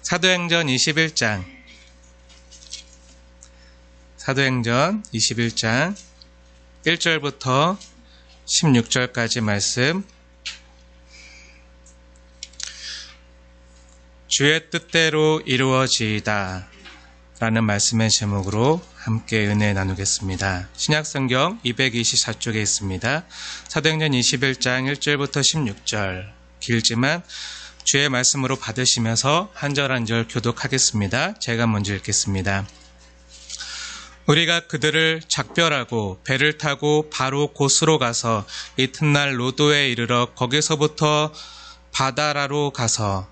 사도행전 21장 1절부터 16절까지 말씀. 주의 뜻대로 이루어지이다 라는 말씀의 제목으로 함께 은혜 나누겠습니다. 신약성경 224쪽에 있습니다. 사도행전 21장 1절부터 16절, 길지만 주의 말씀으로 받으시면서 한 절 한 절 교독하겠습니다. 제가 먼저 읽겠습니다. 우리가 그들을 작별하고 배를 타고 바로 곳으로 가서 이튿날 로도에 이르러 거기서부터 바다라로 가서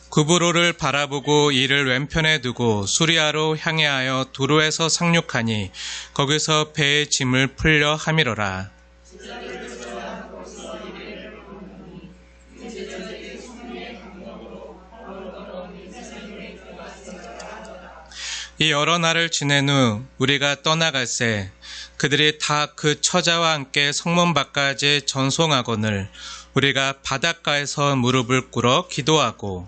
구브로를 바라보고 이를 왼편에 두고 수리아로 향하여 두로에서 상륙하니 거기서 배의 짐을 풀려 함이러라. 이 여러 날을 지낸 후 우리가 떠나갈새 그들이 다 그 처자와 함께 성문 밖까지 전송하거늘 우리가 바닷가에서 무릎을 꿇어 기도하고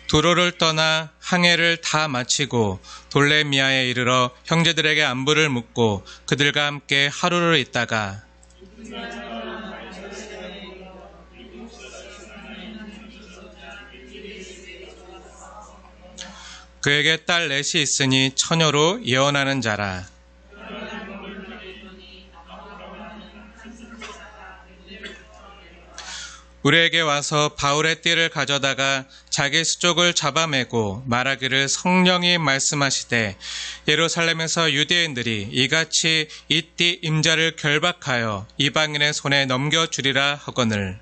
두로를 떠나 항해를 다 마치고 돌레미아에 이르러 형제들에게 안부를 묻고 그들과 함께 하루를 있다가 그에게 딸 넷이 있으니 처녀로 예언하는 자라. 우리에게 와서 바울의 띠를 가져다가 자기 수족을 잡아매고 말하기를 성령이 말씀하시되 예루살렘에서 유대인들이 이같이 이 띠 임자를 결박하여 이방인의 손에 넘겨주리라 하거늘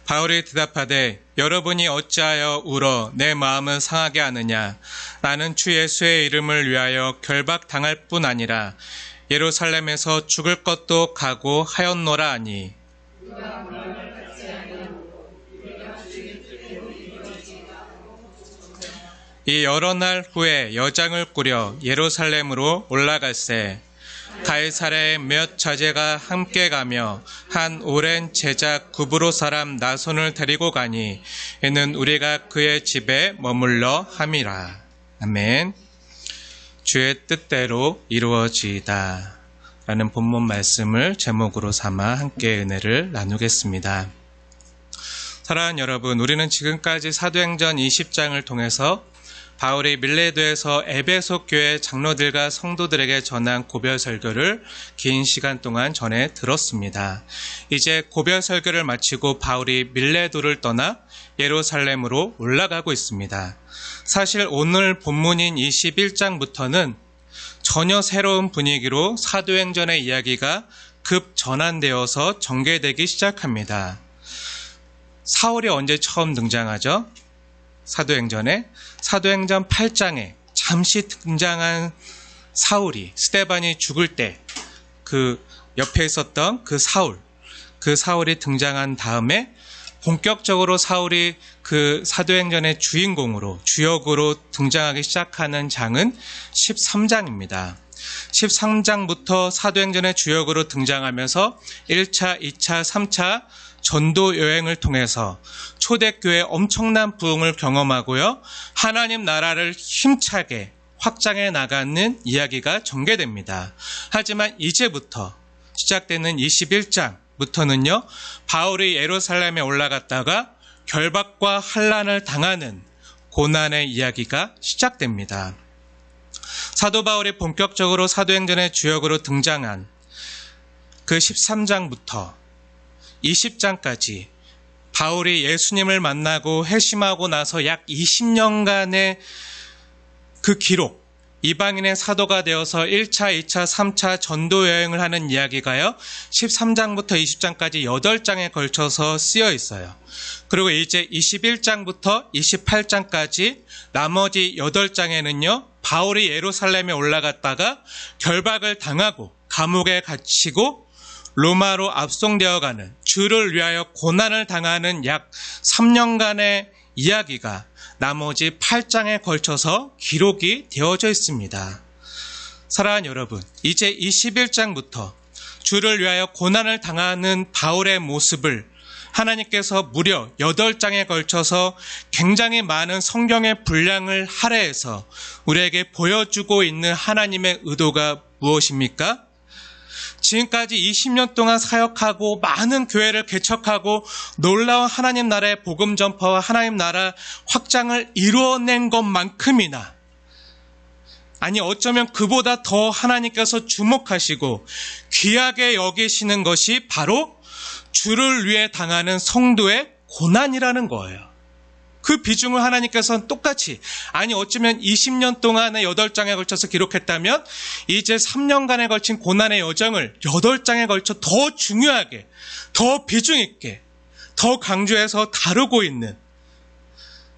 바울이 대답하되 여러분이 어찌하여 울어 내 마음을 상하게 하느냐. 나는 주 예수의 이름을 위하여 결박당할 뿐 아니라 예루살렘에서 죽을 것도 각오하였노라 하니 이 여러 날 후에 여장을 꾸려 예루살렘으로 올라갈새 가이사랴의 몇 자제가 함께 가며 한 오랜 제자 구브로 사람 나손을 데리고 가니 이는 우리가 그의 집에 머물러 함이라. 아멘. 주의 뜻대로 이루어지이다 라는 본문 말씀을 제목으로 삼아 함께 은혜를 나누겠습니다. 사랑하는 여러분, 우리는 지금까지 사도행전 20장을 통해서 바울이 밀레도에서 에베소 교회 장로들과 성도들에게 전한 고별 설교를 긴 시간 동안 전해 들었습니다. 이제 고별 설교를 마치고 바울이 밀레도를 떠나 예루살렘으로 올라가고 있습니다. 사실 오늘 본문인 21장부터는 전혀 새로운 분위기로 사도행전의 이야기가 급 전환되어서 전개되기 시작합니다. 사울이 언제 처음 등장하죠? 사도행전 8장에 잠시 등장한 사울이 스데반이 죽을 때 그 옆에 있었던 그 사울이 등장한 다음에 본격적으로 사울이 그 사도행전의 주역으로 등장하기 시작하는 장은 13장입니다. 13장부터 사도행전의 주역으로 등장하면서 1차, 2차, 3차 전도 여행을 통해서 초대교회 엄청난 부흥을 경험하고요. 하나님 나라를 힘차게 확장해 나가는 이야기가 전개됩니다. 하지만 이제부터 시작되는 21장부터는요. 바울이 예루살렘에 올라갔다가 결박과 환난을 당하는 고난의 이야기가 시작됩니다. 사도 바울이 본격적으로 사도행전의 주역으로 등장한 그 13장부터 20장까지 바울이 예수님을 만나고 회심하고 나서 약 20년간의 그 기록, 이방인의 사도가 되어서 1차, 2차, 3차 전도 여행을 하는 이야기가요. 13장부터 20장까지 8장에 걸쳐서 쓰여 있어요. 그리고 이제 21장부터 28장까지 나머지 8장에는요. 바울이 예루살렘에 올라갔다가 결박을 당하고 감옥에 갇히고 로마로 압송되어가는 주를 위하여 고난을 당하는 약 3년간의 이야기가 나머지 8장에 걸쳐서 기록이 되어져 있습니다. 사랑하는 여러분, 이제 21장부터 주를 위하여 고난을 당하는 바울의 모습을 하나님께서 무려 8장에 걸쳐서 굉장히 많은 성경의 분량을 할애해서 우리에게 보여주고 있는 하나님의 의도가 무엇입니까? 지금까지 20년 동안 사역하고 많은 교회를 개척하고 놀라운 하나님 나라의 복음 전파와 하나님 나라 확장을 이루어낸 것만큼이나, 아니 어쩌면 그보다 더 하나님께서 주목하시고 귀하게 여기시는 것이 바로 주를 위해 당하는 성도의 고난이라는 거예요. 그 비중을 하나님께서는 똑같이, 아니 어쩌면 20년 동안의 8장에 걸쳐서 기록했다면 이제 3년간에 걸친 고난의 여정을 8장에 걸쳐 더 중요하게, 더 비중 있게, 더 강조해서 다루고 있는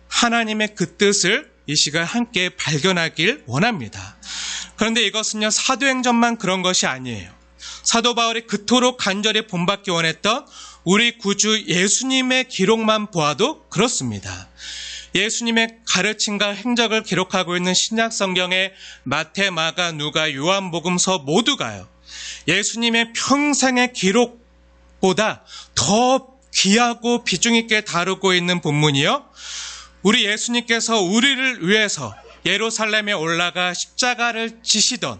하나님의 그 뜻을 이 시간 함께 발견하길 원합니다. 그런데 이것은요, 사도행전만 그런 것이 아니에요. 사도 바울이 그토록 간절히 본받기 원했던 우리 구주 예수님의 기록만 보아도 그렇습니다. 예수님의 가르침과 행적을 기록하고 있는 신약 성경의 마태, 마가, 누가, 요한복음서 모두가요, 예수님의 평생의 기록보다 더 귀하고 비중 있게 다루고 있는 본문이요, 우리 예수님께서 우리를 위해서 예루살렘에 올라가 십자가를 지시던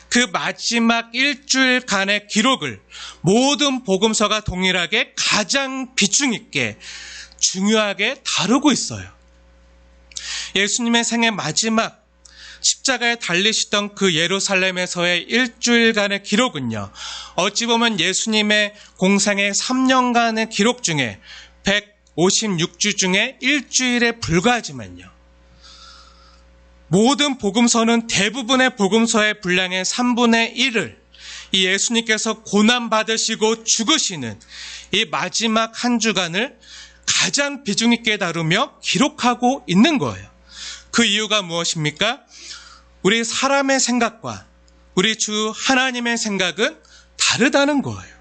그 마지막 일주일간의 기록을 모든 복음서가 동일하게 가장 비중 있게 중요하게 다루고 있어요. 예수님의 생애 마지막 십자가에 달리시던 그 예루살렘에서의 일주일간의 기록은요, 어찌 보면 예수님의 공생의 3년간의 기록 중에 156주 중에 일주일에 불과하지만요, 모든 복음서는 대부분의 복음서의 분량의 3분의 1을 이 예수님께서 고난받으시고 죽으시는 이 마지막 한 주간을 가장 비중 있게 다루며 기록하고 있는 거예요. 그 이유가 무엇입니까? 우리 사람의 생각과 우리 주 하나님의 생각은 다르다는 거예요.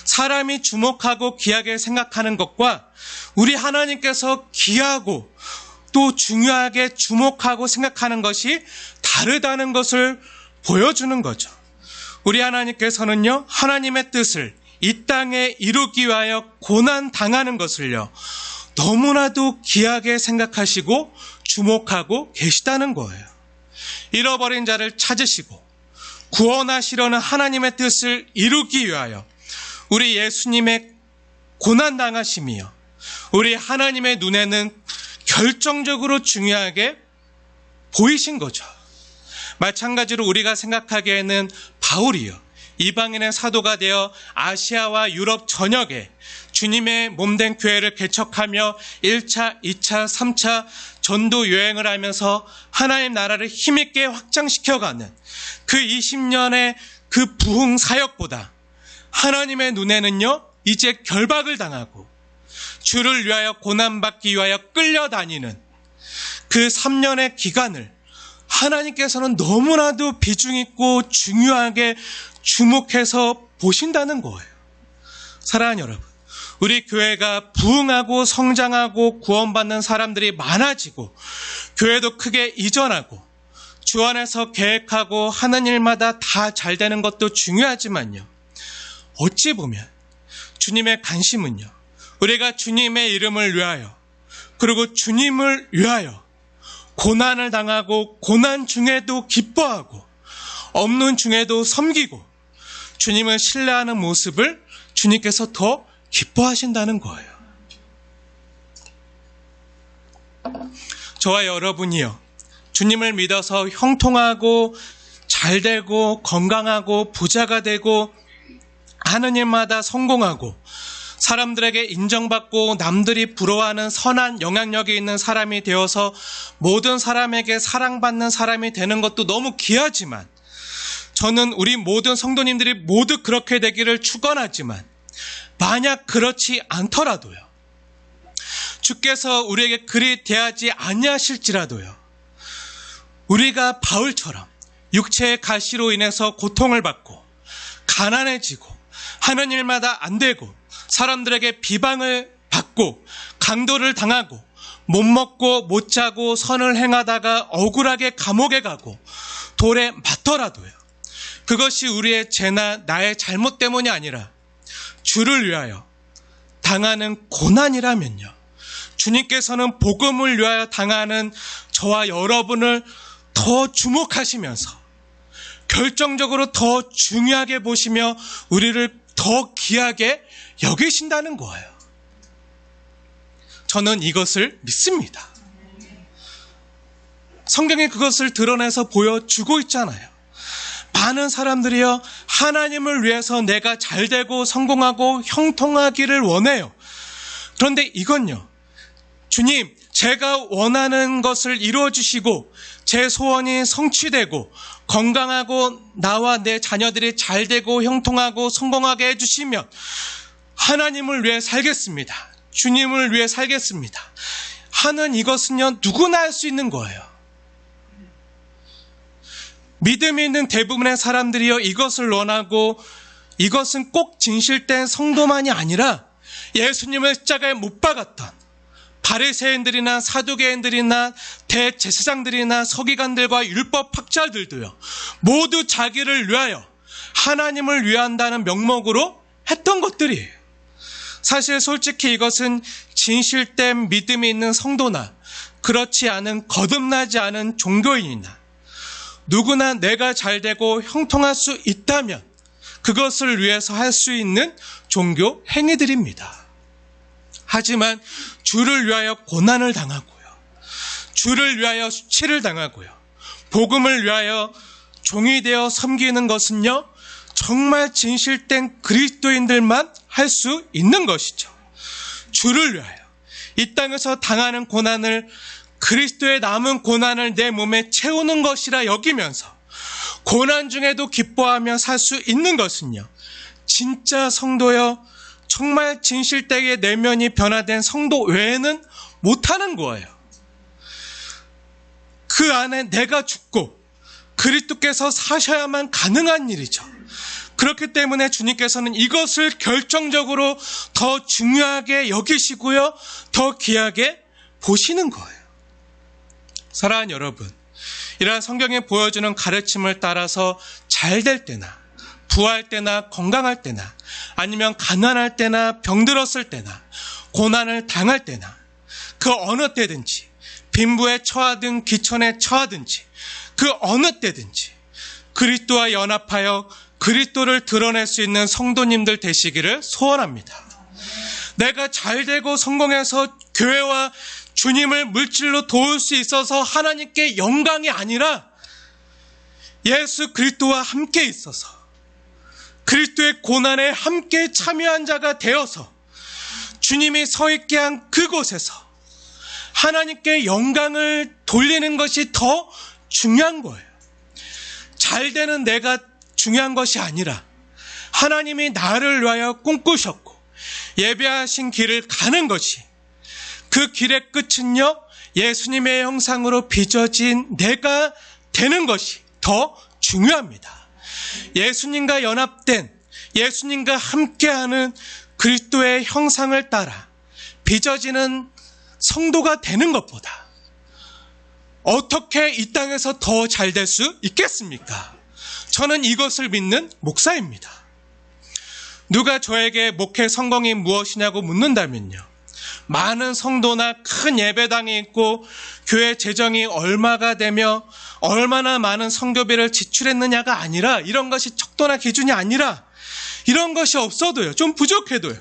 사람이 주목하고 귀하게 생각하는 것과 우리 하나님께서 귀하고 또 중요하게 주목하고 생각하는 것이 다르다는 것을 보여주는 거죠. 우리 하나님께서는요, 하나님의 뜻을 이 땅에 이루기 위하여 고난 당하는 것을요, 너무나도 귀하게 생각하시고 주목하고 계시다는 거예요. 잃어버린 자를 찾으시고 구원하시려는 하나님의 뜻을 이루기 위하여 우리 예수님의 고난 당하심이요, 우리 하나님의 눈에는 결정적으로 중요하게 보이신 거죠. 마찬가지로 우리가 생각하기에는 바울이요, 이방인의 사도가 되어 아시아와 유럽 전역에 주님의 몸된 교회를 개척하며 1차, 2차, 3차 전도 여행을 하면서 하나님 나라를 힘있게 확장시켜가는 그 20년의 그 부흥 사역보다 하나님의 눈에는요, 이제 결박을 당하고 주를 위하여 고난받기 위하여 끌려다니는 그 3년의 기간을 하나님께서는 너무나도 비중 있고 중요하게 주목해서 보신다는 거예요. 사랑하는 여러분, 우리 교회가 부흥하고 성장하고 구원받는 사람들이 많아지고 교회도 크게 이전하고 주 안에서 계획하고 하는 일마다 다 잘 되는 것도 중요하지만요, 어찌 보면 주님의 관심은요, 우리가 주님의 이름을 위하여 그리고 주님을 위하여 고난을 당하고 고난 중에도 기뻐하고 없는 중에도 섬기고 주님을 신뢰하는 모습을 주님께서 더 기뻐하신다는 거예요. 저와 여러분이요, 주님을 믿어서 형통하고 잘되고 건강하고 부자가 되고 하는 일마다 성공하고 사람들에게 인정받고 남들이 부러워하는 선한 영향력이 있는 사람이 되어서 모든 사람에게 사랑받는 사람이 되는 것도 너무 귀하지만, 저는 우리 모든 성도님들이 모두 그렇게 되기를 축원하지만, 만약 그렇지 않더라도요, 주께서 우리에게 그리 대하지 아니하실지라도요, 우리가 바울처럼 육체의 가시로 인해서 고통을 받고 가난해지고 하는 일마다 안 되고 사람들에게 비방을 받고 강도를 당하고 못 먹고 못 자고 선을 행하다가 억울하게 감옥에 가고 돌에 맞더라도요. 그것이 우리의 죄나 나의 잘못 때문이 아니라 주를 위하여 당하는 고난이라면요. 주님께서는 복음을 위하여 당하는 저와 여러분을 더 주목하시면서 결정적으로 더 중요하게 보시며 우리를 더 귀하게 여기신다는 거예요. 저는 이것을 믿습니다. 성경이 그것을 드러내서 보여주고 있잖아요. 많은 사람들이요, 하나님을 위해서 내가 잘되고 성공하고 형통하기를 원해요. 그런데 이건요, 주님, 제가 원하는 것을 이루어주시고 제 소원이 성취되고 건강하고 나와 내 자녀들이 잘되고 형통하고 성공하게 해주시면 하나님을 위해 살겠습니다. 주님을 위해 살겠습니다. 하는 이것은요, 누구나 할 수 있는 거예요. 믿음이 있는 대부분의 사람들이요, 이것을 원하고 이것은 꼭 진실된 성도만이 아니라 예수님을 십자가에 못 박았던 바리새인들이나 사두개인들이나 대제사장들이나 서기관들과 율법 학자들도요, 모두 자기를 위하여 하나님을 위한다는 명목으로 했던 것들이에요. 사실 솔직히 이것은 진실된 믿음이 있는 성도나 그렇지 않은 거듭나지 않은 종교인이나 누구나 내가 잘되고 형통할 수 있다면 그것을 위해서 할 수 있는 종교 행위들입니다. 하지만 주를 위하여 고난을 당하고요, 주를 위하여 수치를 당하고요, 복음을 위하여 종이 되어 섬기는 것은요, 정말 진실된 그리스도인들만 할 수 있는 것이죠. 주를 위하여 이 땅에서 당하는 고난을, 그리스도의 남은 고난을 내 몸에 채우는 것이라 여기면서 고난 중에도 기뻐하며 살 수 있는 것은요, 진짜 성도여, 정말 진실되게 내면이 변화된 성도 외에는 못하는 거예요. 그 안에 내가 죽고 그리스도께서 사셔야만 가능한 일이죠. 그렇기 때문에 주님께서는 이것을 결정적으로 더 중요하게 여기시고요, 더 귀하게 보시는 거예요. 사랑하는 여러분, 이러한 성경에 보여주는 가르침을 따라서 잘 될 때나 부할 때나 건강할 때나 아니면 가난할 때나 병들었을 때나 고난을 당할 때나 그 어느 때든지 빈부에 처하든 기천에 처하든지 그 어느 때든지 그리스도와 연합하여 그리스도를 드러낼 수 있는 성도님들 되시기를 소원합니다. 내가 잘되고 성공해서 교회와 주님을 물질로 도울 수 있어서 하나님께 영광이 아니라 예수 그리스도와 함께 있어서 그리스도의 고난에 함께 참여한 자가 되어서 주님이 서 있게 한 그곳에서 하나님께 영광을 돌리는 것이 더 중요한 거예요. 잘 되는 내가 중요한 것이 아니라 하나님이 나를 위하여 꿈꾸셨고 예배하신 길을 가는 것이, 그 길의 끝은요, 예수님의 형상으로 빚어진 내가 되는 것이 더 중요합니다. 예수님과 연합된, 예수님과 함께하는 그리스도의 형상을 따라 빚어지는 성도가 되는 것보다 어떻게 이 땅에서 더 잘 될 수 있겠습니까? 저는 이것을 믿는 목사입니다. 누가 저에게 목회 성공이 무엇이냐고 묻는다면요, 많은 성도나 큰 예배당이 있고 교회 재정이 얼마가 되며 얼마나 많은 선교비를 지출했느냐가 아니라, 이런 것이 척도나 기준이 아니라, 이런 것이 없어도요, 좀 부족해도요,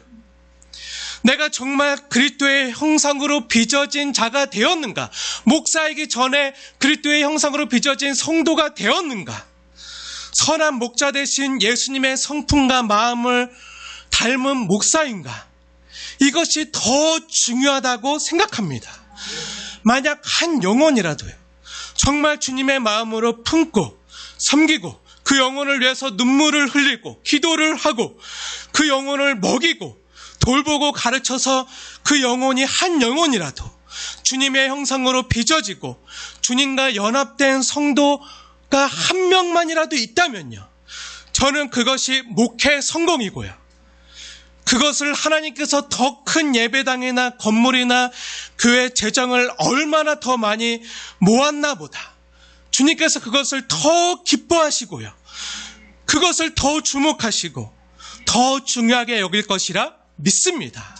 내가 정말 그리스도의 형상으로 빚어진 자가 되었는가, 목사이기 전에 그리스도의 형상으로 빚어진 성도가 되었는가, 선한 목자 되신 예수님의 성품과 마음을 닮은 목사인가, 이것이 더 중요하다고 생각합니다. 만약 한 영혼이라도요, 정말 주님의 마음으로 품고 섬기고 그 영혼을 위해서 눈물을 흘리고 기도를 하고 그 영혼을 먹이고 돌보고 가르쳐서 그 영혼이 한 영혼이라도 주님의 형상으로 빚어지고 주님과 연합된 성도가 한 명만이라도 있다면요, 저는 그것이 목회 성공이고요, 그것을 하나님께서 더 큰 예배당이나 건물이나 교회 재정을 얼마나 더 많이 모았나 보다 주님께서 그것을 더 기뻐하시고요. 그것을 더 주목하시고 더 중요하게 여길 것이라 믿습니다.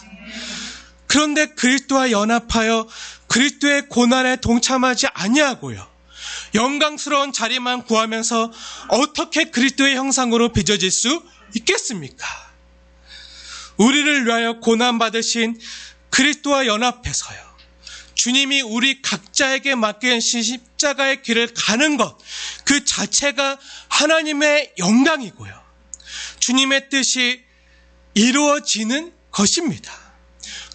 그런데 그리스도와 연합하여 그리스도의 고난에 동참하지 아니하고요. 영광스러운 자리만 구하면서 어떻게 그리스도의 형상으로 빚어질 수 있겠습니까? 우리를 위하여 고난받으신 그리스도와 연합해서요. 주님이 우리 각자에게 맡겨주신 십자가의 길을 가는 것, 그 자체가 하나님의 영광이고요. 주님의 뜻이 이루어지는 것입니다.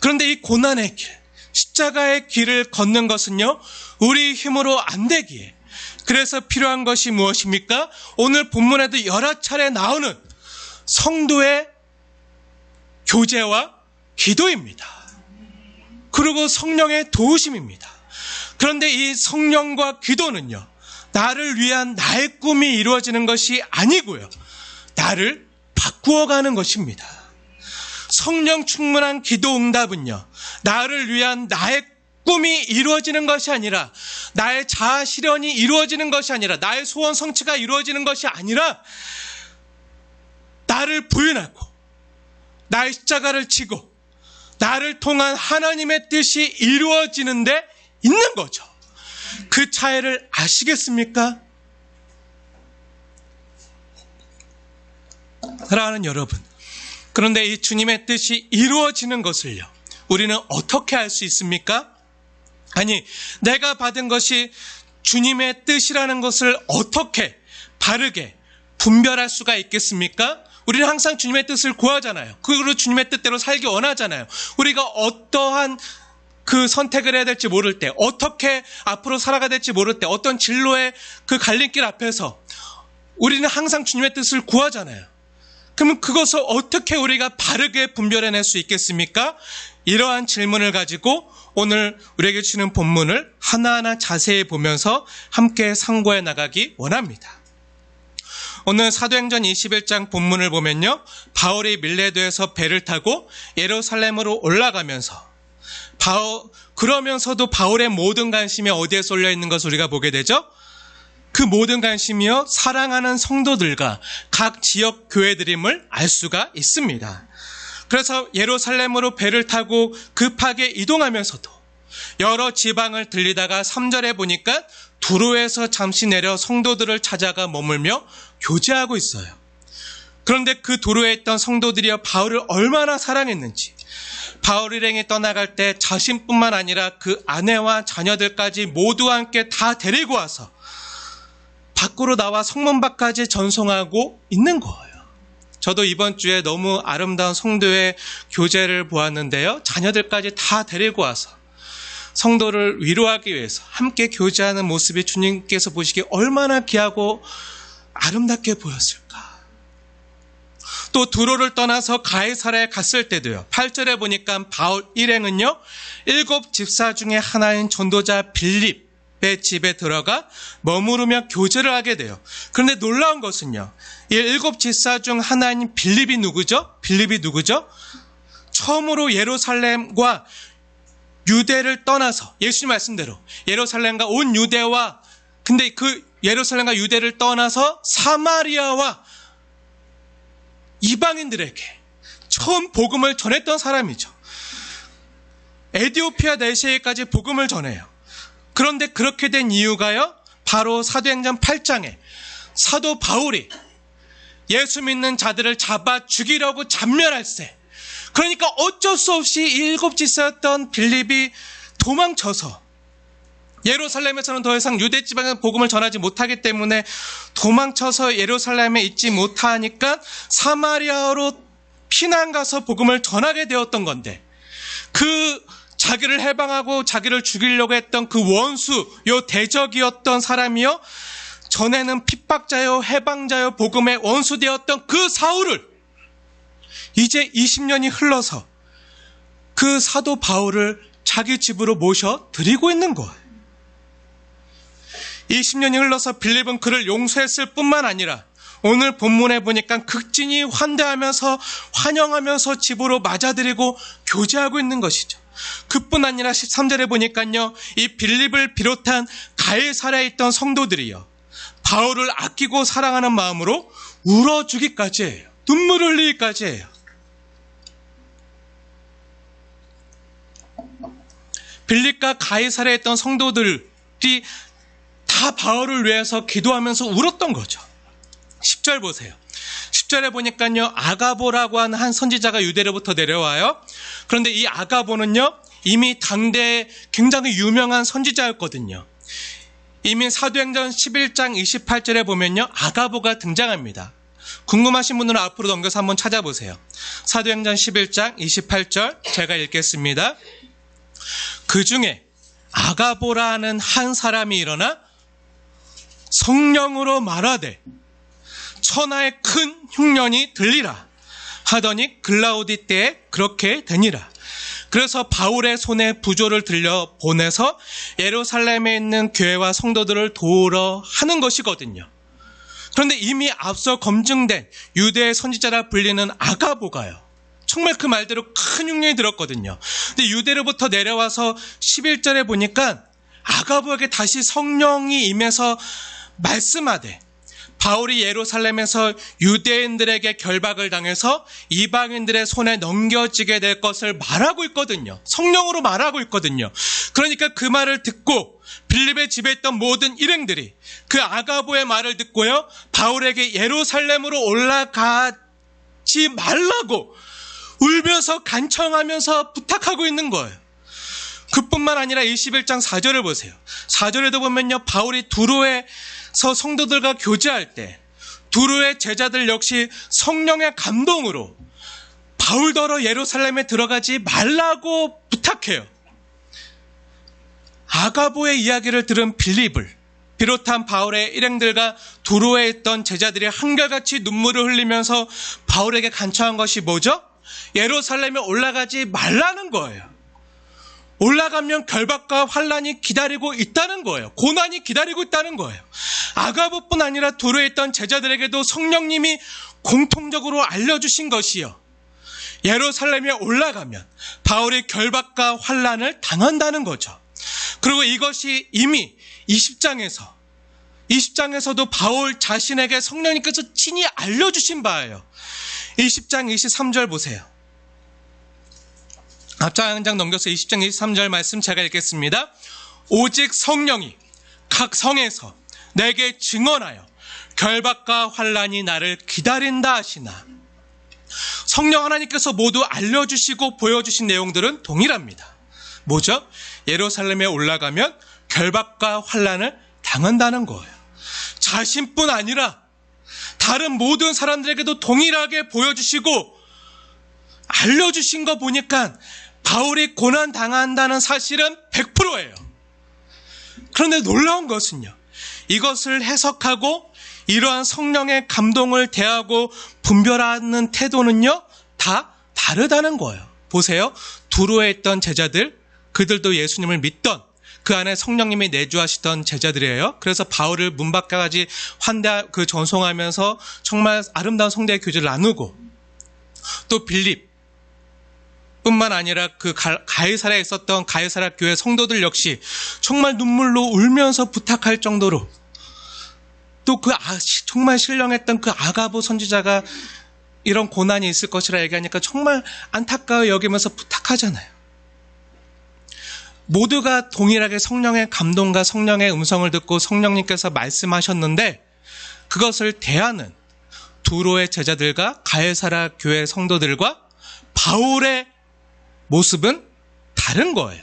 그런데 이 고난의 길, 십자가의 길을 걷는 것은요, 우리 힘으로 안 되기에. 그래서 필요한 것이 무엇입니까? 오늘 본문에도 여러 차례 나오는 성도의 교제와 기도입니다. 그리고 성령의 도우심입니다. 그런데 이 성령과 기도는요, 나를 위한 나의 꿈이 이루어지는 것이 아니고요, 나를 바꾸어가는 것입니다. 성령 충만한 기도 응답은요, 나를 위한 나의 꿈이 이루어지는 것이 아니라, 나의 자아 실현이 이루어지는 것이 아니라, 나의 소원 성취가 이루어지는 것이 아니라, 나를 부인하고 나의 십자가를 지고 나를 통한 하나님의 뜻이 이루어지는 데 있는 거죠. 그 차이를 아시겠습니까? 사랑하는 여러분, 그런데 이 주님의 뜻이 이루어지는 것을요, 우리는 어떻게 알 수 있습니까? 아니, 내가 받은 것이 주님의 뜻이라는 것을 어떻게 바르게 분별할 수가 있겠습니까? 우리는 항상 주님의 뜻을 구하잖아요. 그리고 주님의 뜻대로 살기 원하잖아요. 우리가 어떠한 그 선택을 해야 될지 모를 때, 어떻게 앞으로 살아가야 될지 모를 때, 어떤 진로의 그 갈림길 앞에서 우리는 항상 주님의 뜻을 구하잖아요. 그러면 그것을 어떻게 우리가 바르게 분별해낼 수 있겠습니까? 이러한 질문을 가지고 오늘 우리에게 주는 본문을 하나하나 자세히 보면서 함께 상고해 나가기 원합니다. 오늘 사도행전 21장 본문을 보면요, 바울이 밀레도에서 배를 타고 예루살렘으로 올라가면서 그러면서도 바울의 모든 관심이 어디에 쏠려 있는 것을 우리가 보게 되죠? 그 모든 관심이요, 사랑하는 성도들과 각 지역 교회들임을 알 수가 있습니다. 그래서 예루살렘으로 배를 타고 급하게 이동하면서도 여러 지방을 들리다가 3절에 보니까 두로에서 잠시 내려 성도들을 찾아가 머물며 교제하고 있어요. 그런데 그 두로에 있던 성도들이여 바울을 얼마나 사랑했는지, 바울 일행이 떠나갈 때 자신뿐만 아니라 그 아내와 자녀들까지 모두 함께 다 데리고 와서 밖으로 나와 성문 밖까지 전송하고 있는 거예요. 저도 이번 주에 너무 아름다운 성도의 교제를 보았는데요, 자녀들까지 다 데리고 와서 성도를 위로하기 위해서 함께 교제하는 모습이 주님께서 보시기에 얼마나 귀하고 아름답게 보였을까. 또 두로를 떠나서 가이사랴에 갔을 때도요, 8절에 보니까 바울 일행은요, 7 집사 중에 하나인 전도자 빌립의 집에 들어가 머무르며 교제를 하게 돼요. 그런데 놀라운 것은요, 이 7 집사 중 하나인 빌립이 누구죠? 처음으로 예루살렘과 유대를 떠나서, 예수님 말씀대로 예루살렘과 온 유대와, 근데 그 예루살렘과 유대를 떠나서 사마리아와 이방인들에게 처음 복음을 전했던 사람이죠. 에티오피아 내시에까지 복음을 전해요. 그런데 그렇게 된 이유가요, 바로 사도행전 8장에 사도 바울이 예수 믿는 자들을 잡아 죽이려고 잔멸할세, 그러니까 어쩔 수 없이 7 집사였던 빌립이 도망쳐서, 예루살렘에서는 더 이상 유대 지방에 복음을 전하지 못하기 때문에 도망쳐서 예루살렘에 있지 못하니까 사마리아로 피난 가서 복음을 전하게 되었던 건데, 그 자기를 해방하고 자기를 죽이려고 했던 그 원수, 요 대적이었던 사람이요, 전에는 핍박자요 해방자요 복음의 원수되었던 그 사울을 이제 20년이 흘러서 그 사도 바울을 자기 집으로 모셔 드리고 있는 거예요. 20년이 흘러서 빌립은 그를 용서했을 뿐만 아니라 오늘 본문에 보니까 극진히 환대하면서 환영하면서 집으로 맞아들이고 교제하고 있는 것이죠. 그뿐 아니라 13절에 보니까요, 이 빌립을 비롯한 가이사랴에 있던 성도들이요, 바울을 아끼고 사랑하는 마음으로 울어주기까지 해요. 눈물을 흘리기까지 해요. 빌립과 가이사랴에 있던 성도들이 다 바울을 위해서 기도하면서 울었던 거죠. 10절 보세요. 10절에 보니까요, 아가보라고 하는 한 선지자가 유대로부터 내려와요. 그런데 이 아가보는요, 이미 당대에 굉장히 유명한 선지자였거든요. 이미 사도행전 11장 28절에 보면요, 아가보가 등장합니다. 궁금하신 분들은 앞으로 넘겨서 한번 찾아보세요. 사도행전 11장 28절 제가 읽겠습니다. 그 중에 아가보라는 한 사람이 일어나 성령으로 말하되 천하의 큰 흉년이 들리라 하더니 글라우디 때에 그렇게 되니라. 그래서 바울의 손에 부조를 들려 보내서 예루살렘에 있는 교회와 성도들을 도우러 하는 것이거든요. 그런데 이미 앞서 검증된 유대의 선지자라 불리는 아가보가요, 정말 그 말대로 큰 흉년이 들었거든요. 근데 유대로부터 내려와서 11절에 보니까 아가보에게 다시 성령이 임해서 말씀하되 바울이 예루살렘에서 유대인들에게 결박을 당해서 이방인들의 손에 넘겨지게 될 것을 말하고 있거든요. 성령으로 말하고 있거든요. 그러니까 그 말을 듣고 빌립의 집에 있던 모든 일행들이 그 아가보의 말을 듣고요, 바울에게 예루살렘으로 올라가지 말라고 울면서 간청하면서 부탁하고 있는 거예요. 그뿐만 아니라 21장 4절을 보세요. 4절에도 보면요, 바울이 두로에서 성도들과 교제할 때 두로의 제자들 역시 성령의 감동으로 바울더러 예루살렘에 들어가지 말라고 부탁해요. 아가보의 이야기를 들은 빌립을 비롯한 바울의 일행들과 두로에 있던 제자들이 한결같이 눈물을 흘리면서 바울에게 간청한 것이 뭐죠? 예루살렘에 올라가지 말라는 거예요. 올라가면 결박과 환란이 기다리고 있다는 거예요. 고난이 기다리고 있다는 거예요. 아가보뿐 아니라 두로에 있던 제자들에게도 성령님이 공통적으로 알려주신 것이요, 예루살렘에 올라가면 바울이 결박과 환란을 당한다는 거죠. 그리고 이것이 이미 20장에서도 바울 자신에게 성령님께서 친히 알려주신 바예요. 20장 23절 보세요. 앞장 한 장 넘겨서 20장 23절 말씀 제가 읽겠습니다. 오직 성령이 각 성에서 내게 증언하여 결박과 환란이 나를 기다린다 하시나. 성령 하나님께서 모두 알려주시고 보여주신 내용들은 동일합니다. 뭐죠? 예루살렘에 올라가면 결박과 환란을 당한다는 거예요. 자신뿐 아니라 다른 모든 사람들에게도 동일하게 보여주시고 알려주신 거 보니까 바울이 고난 당한다는 사실은 100%예요. 그런데 놀라운 것은요, 이것을 해석하고 이러한 성령의 감동을 대하고 분별하는 태도는요, 다 다르다는 거예요. 보세요. 두로에 있던 제자들, 그들도 예수님을 믿던, 그 안에 성령님이 내주하시던 제자들이에요. 그래서 바울을 문 밖까지 전송하면서 정말 아름다운 성대의 교제를 나누고, 또 빌립 뿐만 아니라 그 가이사랴에 있었던 가이사랴 교회 성도들 역시 정말 눈물로 울면서 부탁할 정도로, 또 정말 신령했던 그 아가보 선지자가 이런 고난이 있을 것이라 얘기하니까 정말 안타까워 여기면서 부탁하잖아요. 모두가 동일하게 성령의 감동과 성령의 음성을 듣고 성령님께서 말씀하셨는데, 그것을 대하는 두로의 제자들과 가이사랴 교회 성도들과 바울의 모습은 다른 거예요.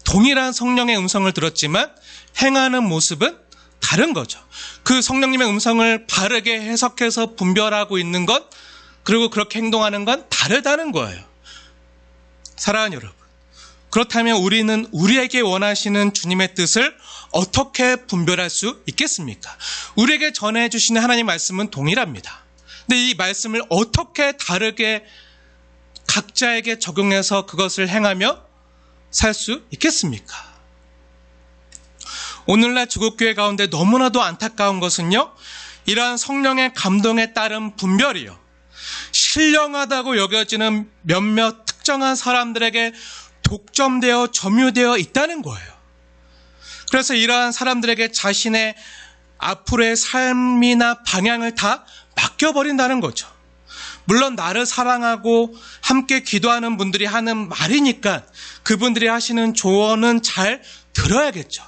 동일한 성령의 음성을 들었지만 행하는 모습은 다른 거죠. 그 성령님의 음성을 바르게 해석해서 분별하고 있는 것, 그리고 그렇게 행동하는 건 다르다는 거예요. 사랑하는 여러분, 그렇다면 우리는 우리에게 원하시는 주님의 뜻을 어떻게 분별할 수 있겠습니까? 우리에게 전해주시는 하나님 말씀은 동일합니다. 근데 이 말씀을 어떻게 다르게 각자에게 적용해서 그것을 행하며 살 수 있겠습니까? 오늘날 주국교회 가운데 너무나도 안타까운 것은요, 이러한 성령의 감동에 따른 분별이요, 신령하다고 여겨지는 몇몇 특정한 사람들에게 독점되어 점유되어 있다는 거예요. 그래서 이러한 사람들에게 자신의 앞으로의 삶이나 방향을 다 맡겨버린다는 거죠. 물론 나를 사랑하고 함께 기도하는 분들이 하는 말이니까 그분들이 하시는 조언은 잘 들어야겠죠.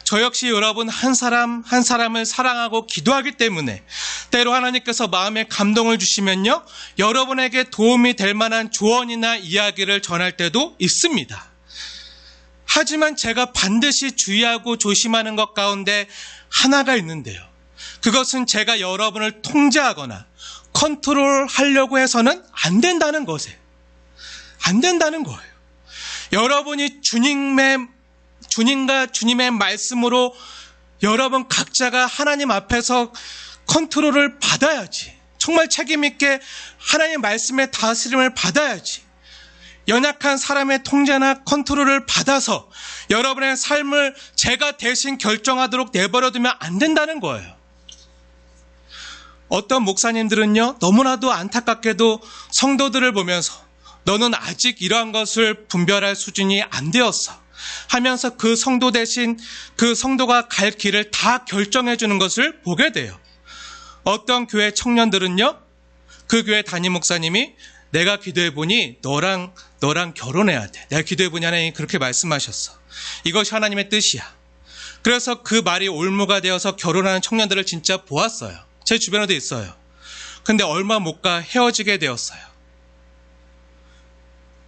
저 역시 여러분 한 사람 한 사람을 사랑하고 기도하기 때문에 때로 하나님께서 마음에 감동을 주시면요, 여러분에게 도움이 될 만한 조언이나 이야기를 전할 때도 있습니다. 하지만 제가 반드시 주의하고 조심하는 것 가운데 하나가 있는데요, 그것은 제가 여러분을 통제하거나 컨트롤하려고 해서는 안 된다는 것에, 안 된다는 거예요. 여러분이 주님과 주님의 말씀으로 여러분 각자가 하나님 앞에서 컨트롤을 받아야지, 정말 책임있게 하나님의 말씀의 다스림을 받아야지, 연약한 사람의 통제나 컨트롤을 받아서 여러분의 삶을 제가 대신 결정하도록 내버려두면 안 된다는 거예요. 어떤 목사님들은요, 너무나도 안타깝게도 성도들을 보면서 너는 아직 이러한 것을 분별할 수준이 안 되었어 하면서 그 성도 대신 그 성도가 갈 길을 다 결정해 주는 것을 보게 돼요. 어떤 교회 청년들은요, 그 교회 담임 목사님이 내가 기도해 보니 너랑 결혼해야 돼. 내가 기도해 보니 하나님이 그렇게 말씀하셨어. 이것이 하나님의 뜻이야. 그래서 그 말이 올무가 되어서 결혼하는 청년들을 진짜 보았어요. 제 주변에도 있어요. 근데 얼마 못 가 헤어지게 되었어요.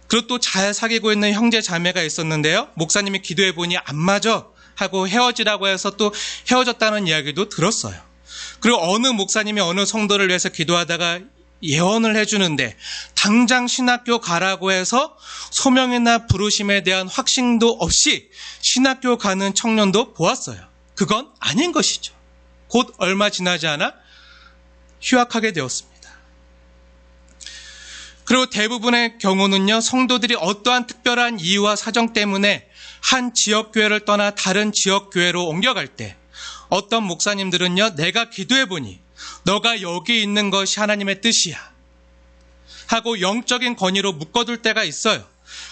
그리고 또 잘 사귀고 있는 형제 자매가 있었는데요, 목사님이 기도해 보니 안 맞아 하고 헤어지라고 해서 또 헤어졌다는 이야기도 들었어요. 그리고 어느 목사님이 어느 성도를 위해서 기도하다가 예언을 해주는데 당장 신학교 가라고 해서 소명이나 부르심에 대한 확신도 없이 신학교 가는 청년도 보았어요. 그건 아닌 것이죠. 곧 얼마 지나지 않아 휴학하게 되었습니다. 그리고 대부분의 경우는요, 성도들이 어떠한 특별한 이유와 사정 때문에 한 지역교회를 떠나 다른 지역교회로 옮겨갈 때 어떤 목사님들은요, 내가 기도해보니 너가 여기 있는 것이 하나님의 뜻이야 하고 영적인 권위로 묶어둘 때가 있어요.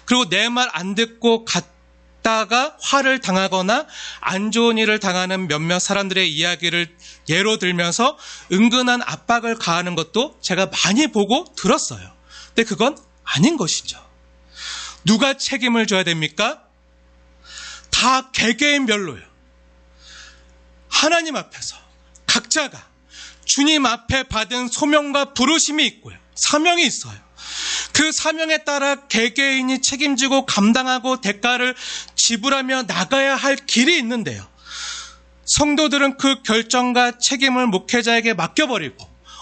그리고 내 말 안 듣고 갔다가 화를 당하거나 안 좋은 일을 당하는 몇몇 사람들의 이야기를 예로 들면서 은근한 압박을 가하는 것도 제가 많이 보고 들었어요. 근데 그건 아닌 것이죠. 누가 책임을 져야 됩니까? 다 개개인별로요. 하나님 앞에서 각자가 주님 앞에 받은 소명과 부르심이 있고요, 사명이 있어요. 그 사명에 따라 개개인이 책임지고 감당하고 대가를 지불하며 나가야 할 길이 있는데요, 성도들은 그 결정과 책임을 목회자에게 맡겨버리고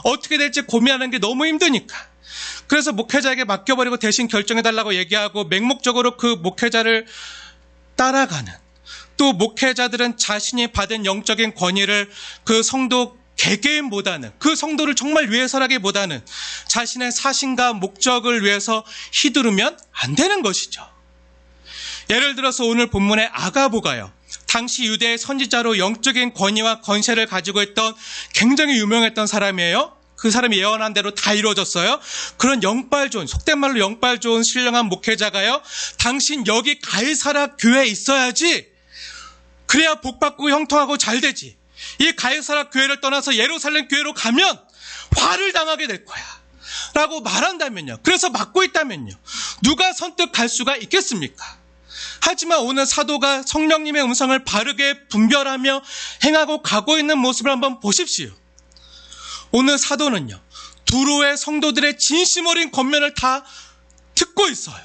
어떻게 될지 고민하는 게 너무 힘드니까 그래서 목회자에게 맡겨버리고 대신 결정해달라고 얘기하고 맹목적으로 그 목회자를 따라가는, 또 목회자들은 자신이 받은 영적인 권위를 그 성도 개개인보다는, 그 성도를 정말 위해서라기보다는 자신의 사심과 목적을 위해서 휘두르면 안 되는 것이죠. 예를 들어서 오늘 본문의 아가보가요, 당시 유대의 선지자로 영적인 권위와 권세를 가지고 있던 굉장히 유명했던 사람이에요. 그 사람이 예언한 대로 다 이루어졌어요. 그런 영빨 좋은, 속된 말로 영빨 좋은 신령한 목회자가요, 당신 여기 가이사라 교회에 있어야지, 그래야 복받고 형통하고 잘 되지, 이 가이사라 교회를 떠나서 예루살렘 교회로 가면 화를 당하게 될 거야 라고 말한다면요, 그래서 막고 있다면요, 누가 선뜻 갈 수가 있겠습니까? 하지만 오늘 사도가 성령님의 음성을 바르게 분별하며 행하고 가고 있는 모습을 한번 보십시오. 오늘 사도는요, 두로의 성도들의 진심 어린 권면을 다 듣고 있어요.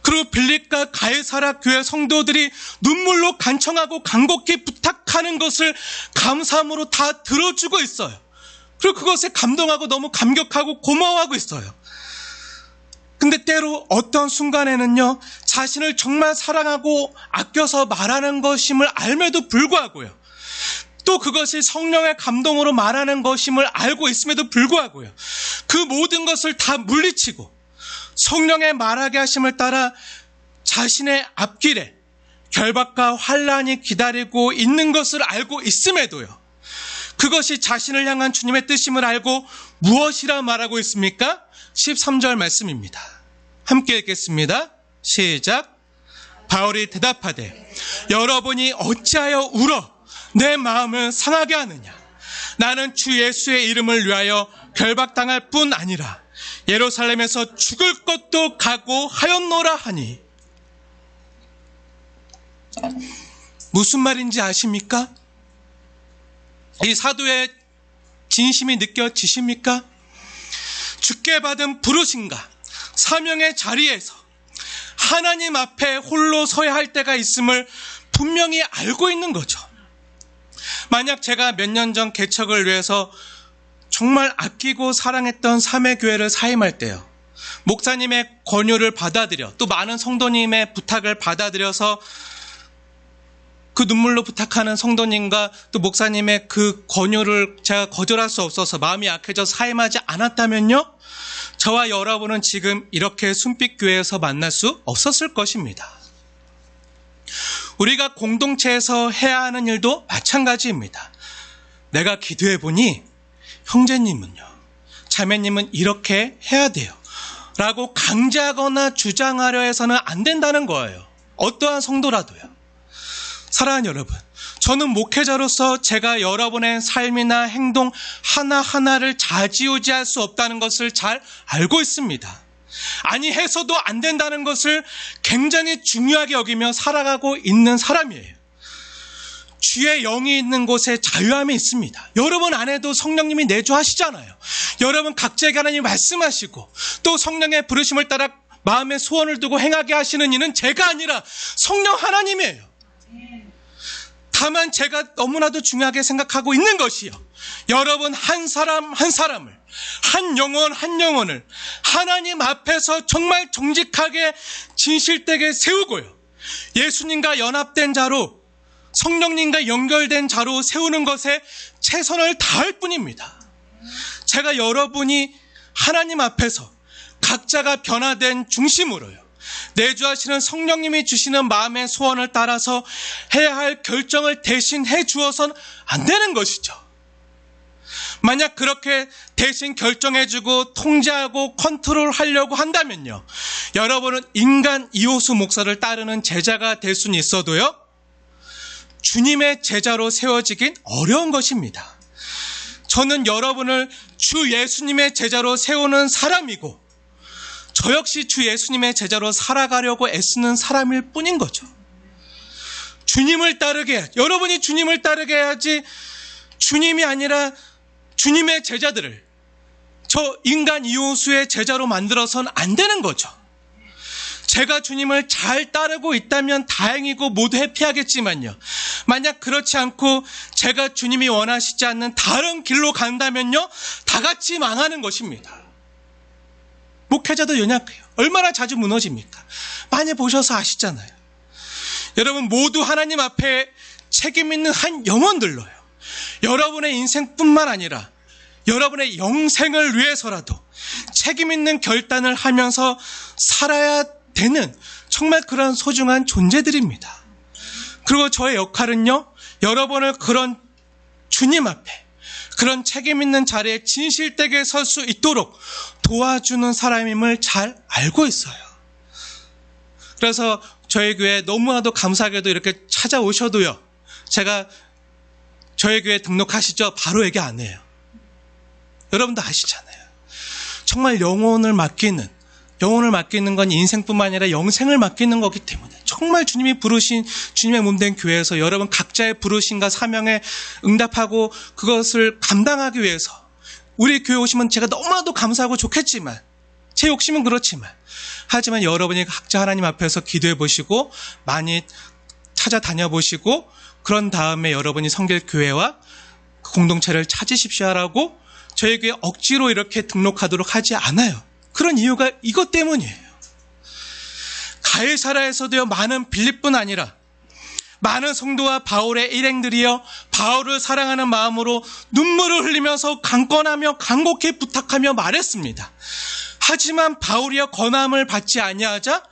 그리고 빌립과 가이사라 교회 성도들이 눈물로 간청하고 간곡히 부탁하는 것을 감사함으로 다 들어주고 있어요. 그리고 그것에 감동하고 너무 감격하고 고마워하고 있어요. 근데 때로 어떤 순간에는요, 자신을 정말 사랑하고 아껴서 말하는 것임을 알면도 불구하고요, 또 그것이 성령의 감동으로 말하는 것임을 알고 있음에도 불구하고요, 그 모든 것을 다 물리치고 성령의 말하게 하심을 따라 자신의 앞길에 결박과 환란이 기다리고 있는 것을 알고 있음에도요, 그것이 자신을 향한 주님의 뜻임을 알고 무엇이라 말하고 있습니까? 13절 말씀입니다. 함께 읽겠습니다. 시작. 바울이 대답하되 여러분이 어찌하여 울어 내 마음을 상하게 하느냐. 나는 주 예수의 이름을 위하여 결박당할 뿐 아니라 예루살렘에서 죽을 것도 각오하였노라 하니. 무슨 말인지 아십니까? 이 사도의 진심이 느껴지십니까? 주께 받은 부르심과 사명의 자리에서 하나님 앞에 홀로 서야 할 때가 있음을 분명히 알고 있는 거죠. 만약 제가 몇 년 전 개척을 위해서 정말 아끼고 사랑했던 삼회교회를 사임할 때요, 목사님의 권유를 받아들여 또 많은 성도님의 부탁을 받아들여서 그 눈물로 부탁하는 성도님과 또 목사님의 그 권유를 제가 거절할 수 없어서 마음이 약해져 사임하지 않았다면요, 저와 여러분은 지금 이렇게 순빛교회에서 만날 수 없었을 것입니다. 우리가 공동체에서 해야 하는 일도 마찬가지입니다. 내가 기도해 보니 형제님은요, 자매님은 이렇게 해야 돼요 라고 강제하거나 주장하려 해서는 안 된다는 거예요. 어떠한 성도라도요. 사랑하는 여러분, 저는 목회자로서 제가 여러분의 삶이나 행동 하나하나를 좌지우지할 수 없다는 것을 잘 알고 있습니다. 아니 해서도 안 된다는 것을 굉장히 중요하게 여기며 살아가고 있는 사람이에요. 주의 영이 있는 곳에 자유함이 있습니다. 여러분 안에도 성령님이 내주하시잖아요. 여러분 각자에게 하나님이 말씀하시고 또 성령의 부르심을 따라 마음의 소원을 두고 행하게 하시는 이는 제가 아니라 성령 하나님이에요. 다만 제가 너무나도 중요하게 생각하고 있는 것이요, 여러분 한 사람 한 사람을, 한 영혼 한 영혼을 하나님 앞에서 정말 정직하게 진실되게 세우고요, 예수님과 연합된 자로, 성령님과 연결된 자로 세우는 것에 최선을 다할 뿐입니다. 제가 여러분이 하나님 앞에서 각자가 변화된 중심으로요, 내주하시는 성령님이 주시는 마음의 소원을 따라서 해야 할 결정을 대신 해주어서는 안 되는 것이죠. 만약 그렇게 대신 결정해주고 통제하고 컨트롤하려고 한다면요, 여러분은 인간 이호수 목사를 따르는 제자가 될 수는 있어도요, 주님의 제자로 세워지긴 어려운 것입니다. 저는 여러분을 주 예수님의 제자로 세우는 사람이고 저 역시 주 예수님의 제자로 살아가려고 애쓰는 사람일 뿐인 거죠. 주님을 따르게 해야지, 여러분이 주님을 따르게 해야지, 주님이 아니라 주님의 제자들을 저 인간 이호수의 제자로 만들어서는 안 되는 거죠. 제가 주님을 잘 따르고 있다면 다행이고 모두 해피하겠지만요, 만약 그렇지 않고 제가 주님이 원하시지 않는 다른 길로 간다면요, 다 같이 망하는 것입니다. 목회자도 연약해요. 얼마나 자주 무너집니까? 많이 보셔서 아시잖아요. 여러분 모두 하나님 앞에 책임 있는 한 영혼들로요, 여러분의 인생뿐만 아니라 여러분의 영생을 위해서라도 책임 있는 결단을 하면서 살아야 되는 정말 그런 소중한 존재들입니다. 그리고 저의 역할은요, 여러분을 그런 주님 앞에 그런 책임 있는 자리에 진실되게 설 수 있도록 도와주는 사람임을 잘 알고 있어요. 그래서 저희 교회 너무나도 감사하게도 이렇게 찾아오셔도요, 제가 저희 교회 등록하시죠? 바로 얘기 안 해요. 여러분도 아시잖아요. 정말 영혼을 맡기는 건 인생뿐만 아니라 영생을 맡기는 거기 때문에 정말 주님이 부르신 주님의 몸된 교회에서 여러분 각자의 부르심과 사명에 응답하고 그것을 감당하기 위해서 우리 교회 오시면 제가 너무나도 감사하고 좋겠지만, 제 욕심은 그렇지만, 하지만 여러분이 각자 하나님 앞에서 기도해 보시고 많이 찾아다녀 보시고 그런 다음에 여러분이 섬길 교회와 공동체를 찾으십시오 하라고 저에게 억지로 이렇게 등록하도록 하지 않아요. 그런 이유가 이것 때문이에요. 가이사라에서도요, 많은 빌립뿐 아니라 많은 성도와 바울의 일행들이요, 바울을 사랑하는 마음으로 눈물을 흘리면서 강권하며 간곡히 부탁하며 말했습니다. 하지만 바울이여 권함을 받지 아니하자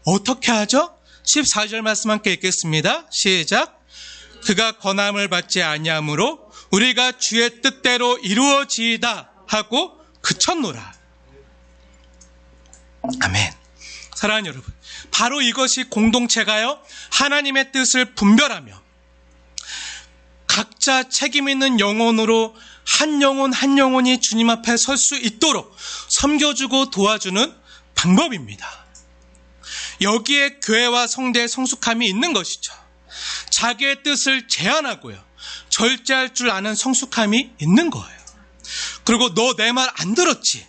어떻게 하죠? 14절 말씀 함께 읽겠습니다. 시작. 그가 권함을 받지 아니하므로 우리가 주의 뜻대로 이루어지이다 하고 그쳤노라. 아멘. 사랑하는 여러분, 바로 이것이 공동체가요, 하나님의 뜻을 분별하며 각자 책임 있는 영혼으로 한 영혼 한 영혼이 주님 앞에 설 수 있도록 섬겨주고 도와주는 방법입니다. 여기에 교회와 성대의 성숙함이 있는 것이죠. 자기의 뜻을 제한하고요, 절제할 줄 아는 성숙함이 있는 거예요. 그리고 너 내 말 안 들었지?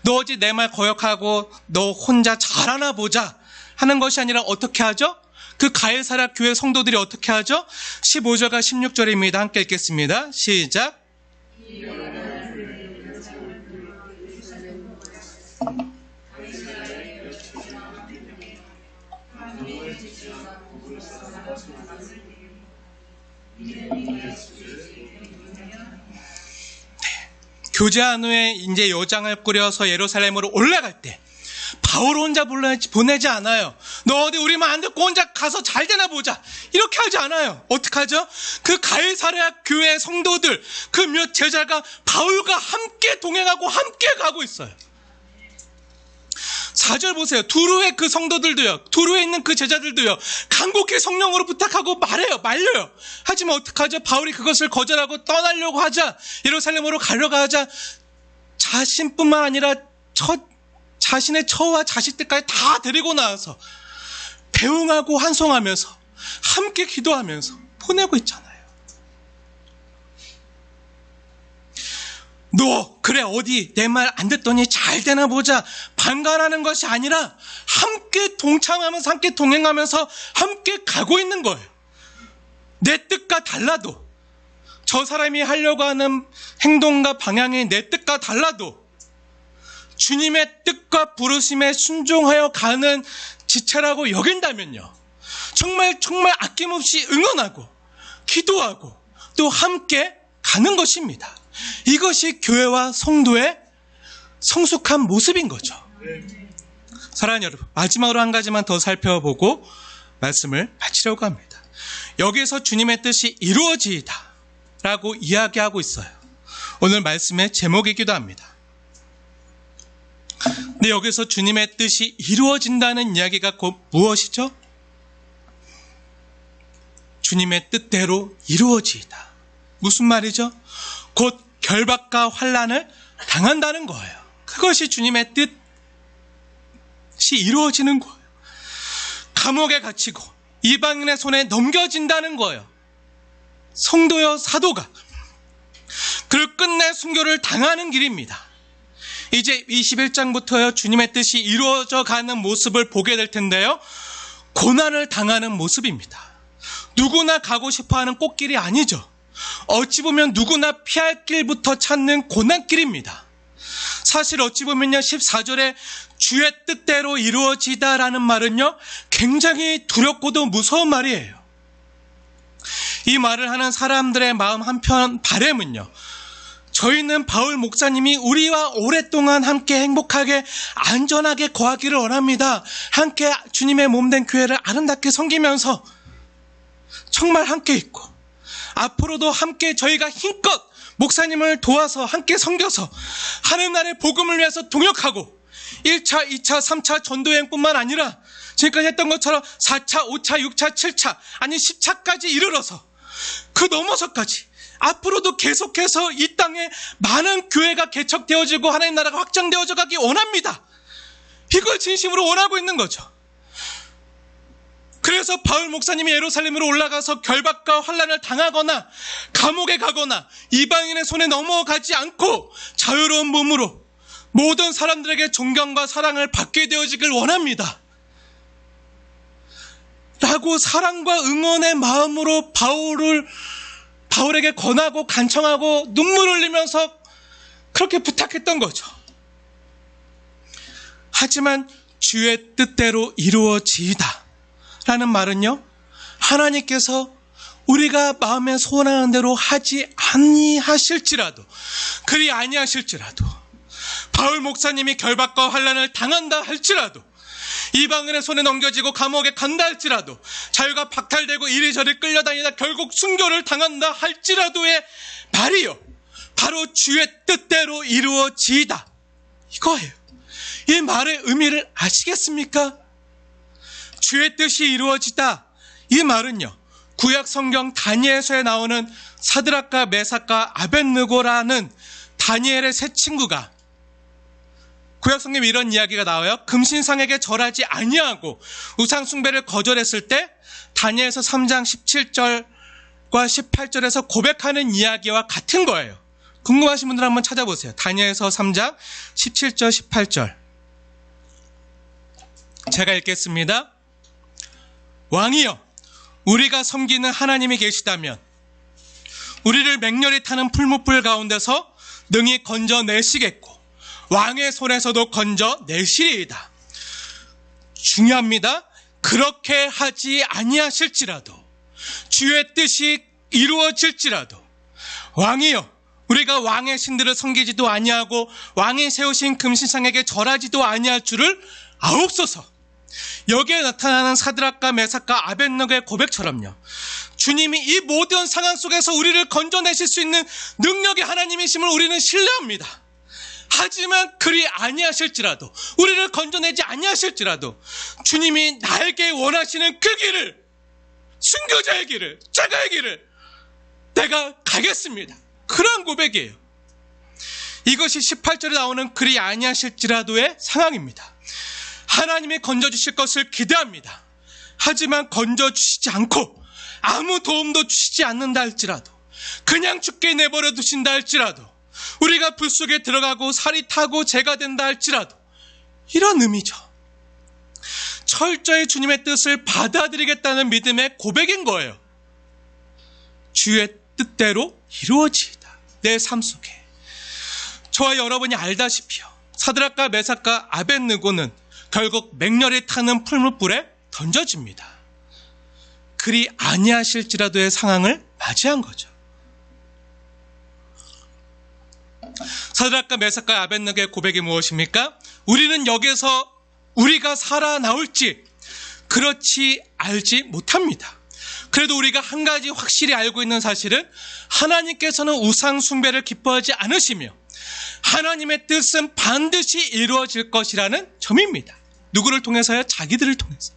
너 어제 내 말 거역하고 너 혼자 잘하나 보자 하는 것이 아니라 어떻게 하죠? 그 가이사랴 교회 성도들이 어떻게 하죠? 15절과 16절입니다. 함께 읽겠습니다. 시작. 교제한 후에 이제 요장을 꾸려서 예루살렘으로 올라갈 때 바울 혼자 보내지 않아요. 너 어디 우리 말 안 듣고 혼자 가서 잘 되나 보자, 이렇게 하지 않아요. 어떻게 하죠? 그 가이사랴 교회 성도들, 그 몇 제자가 바울과 함께 동행하고 함께 가고 있어요. 4절 보세요. 두루의 그 성도들도요, 두루에 있는 그 제자들도요, 간곡히 성령으로 부탁하고 말려요. 하지만 어떡하죠? 바울이 그것을 거절하고 떠나려고 하자, 예루살렘으로 가려고 하자, 자신뿐만 아니라 자신의 처와 자식들까지 다 데리고 나와서 배웅하고 환송하면서 함께 기도하면서 보내고 있잖아요. 너 그래 어디 내 말 안 듣더니 잘 되나 보자 방관하는 것이 아니라 함께 동참하면서 함께 동행하면서 함께 가고 있는 거예요. 내 뜻과 달라도, 저 사람이 하려고 하는 행동과 방향이 내 뜻과 달라도 주님의 뜻과 부르심에 순종하여 가는 지체라고 여긴다면요, 정말 아낌없이 응원하고 기도하고 또 함께 가는 것입니다. 이것이 교회와 성도의 성숙한 모습인 거죠. 사랑하는 여러분, 마지막으로 한 가지만 더 살펴보고 말씀을 마치려고 합니다. 여기에서 주님의 뜻이 이루어지이다 라고 이야기하고 있어요. 오늘 말씀의 제목이기도 합니다. 근데 여기서 주님의 뜻이 이루어진다는 이야기가 곧 무엇이죠? 주님의 뜻대로 이루어지이다. 무슨 말이죠? 곧 결박과 환난을 당한다는 거예요. 그것이 주님의 뜻이 이루어지는 거예요. 감옥에 갇히고 이방인의 손에 넘겨진다는 거예요. 성도여 사도가 그를 끝내 순교를 당하는 길입니다. 이제 21장부터요, 주님의 뜻이 이루어져 가는 모습을 보게 될 텐데요, 고난을 당하는 모습입니다. 누구나 가고 싶어하는 꽃길이 아니죠. 어찌 보면 누구나 피할 길부터 찾는 고난길입니다. 사실 어찌 보면요, 14절에 주의 뜻대로 이루어지다라는 말은요, 굉장히 두렵고도 무서운 말이에요. 이 말을 하는 사람들의 마음 한편 바람은요, 저희는 바울 목사님이 우리와 오랫동안 함께 행복하게 안전하게 거하기를 원합니다. 함께 주님의 몸된 교회를 아름답게 섬기면서 정말 함께 있고 앞으로도 함께 저희가 힘껏 목사님을 도와서 함께 섬겨서 하늘나라의 복음을 위해서 동역하고 1차, 2차, 3차 전도여행뿐만 아니라 지금까지 했던 것처럼 4차, 5차, 6차, 7차 아니 10차까지 이르러서 그 넘어서까지 앞으로도 계속해서 이 땅에 많은 교회가 개척되어지고 하나님 나라가 확장되어져 가기 원합니다. 이걸 진심으로 원하고 있는 거죠. 그래서 바울 목사님이 예루살렘으로 올라가서 결박과 환난을 당하거나 감옥에 가거나 이방인의 손에 넘어가지 않고 자유로운 몸으로 모든 사람들에게 존경과 사랑을 받게 되어지길 원합니다. 라고 사랑과 응원의 마음으로 바울에게 권하고 간청하고 눈물 흘리면서 그렇게 부탁했던 거죠. 하지만 주의 뜻대로 이루어지이다 라는 말은요, 하나님께서 우리가 마음에 소원하는 대로 하지 아니하실지라도, 그리 아니하실지라도, 바울 목사님이 결박과 환난을 당한다 할지라도, 이방인의 손에 넘겨지고 감옥에 간다 할지라도, 자유가 박탈되고 이리저리 끌려다니다 결국 순교를 당한다 할지라도의 말이요 바로 주의 뜻대로 이루어지이다. 이거예요. 이 말의 의미를 아시겠습니까? 주의 뜻이 이루어지다. 이 말은요, 구약 성경 다니엘서에 나오는 사드락과 메삭과 아벳느고라는 다니엘의 세 친구가, 구약 성경에 이런 이야기가 나와요. 금신상에게 절하지 아니하고 우상 숭배를 거절했을 때 다니엘서 3장 17절과 18절에서 고백하는 이야기와 같은 거예요. 궁금하신 분들 한번 찾아보세요. 다니엘서 3장 17절 18절. 제가 읽겠습니다. 왕이여, 우리가 섬기는 하나님이 계시다면 우리를 맹렬히 타는 풀무불 가운데서 능히 건져내시겠고 왕의 손에서도 건져내시리이다. 중요합니다. 그렇게 하지 아니하실지라도, 주의 뜻이 이루어질지라도, 왕이여, 우리가 왕의 신들을 섬기지도 아니하고 왕이 세우신 금신상에게 절하지도 아니할 줄을 아옵소서. 여기에 나타나는 사드락과 메삭과 아벳느고의 고백처럼요, 주님이 이 모든 상황 속에서 우리를 건져내실 수 있는 능력의 하나님이심을 우리는 신뢰합니다. 하지만 그리 아니하실지라도, 우리를 건져내지 아니하실지라도 주님이 나에게 원하시는 그 길을, 순교자의 길을, 자가의 길을 내가 가겠습니다. 그런 고백이에요. 이것이 18절에 나오는 그리 아니하실지라도의 상황입니다. 하나님이 건져주실 것을 기대합니다. 하지만 건져주시지 않고 아무 도움도 주시지 않는다 할지라도, 그냥 죽게 내버려 두신다 할지라도, 우리가 불 속에 들어가고 살이 타고 재가 된다 할지라도, 이런 의미죠. 철저히 주님의 뜻을 받아들이겠다는 믿음의 고백인 거예요. 주의 뜻대로 이루어지이다. 내 삶 속에. 저와 여러분이 알다시피요, 사드락과 메삭과 아벳느고는 결국 맹렬히 타는 풀무불에 던져집니다. 그리 아니하실지라도의 상황을 맞이한 거죠. 사드락과 메삭과 아벳느고의 고백이 무엇입니까? 우리는 여기서 우리가 살아나올지 그렇지 알지 못합니다. 그래도 우리가 한 가지 확실히 알고 있는 사실은, 하나님께서는 우상 숭배를 기뻐하지 않으시며 하나님의 뜻은 반드시 이루어질 것이라는 점입니다. 누구를 통해서요? 자기들을 통해서.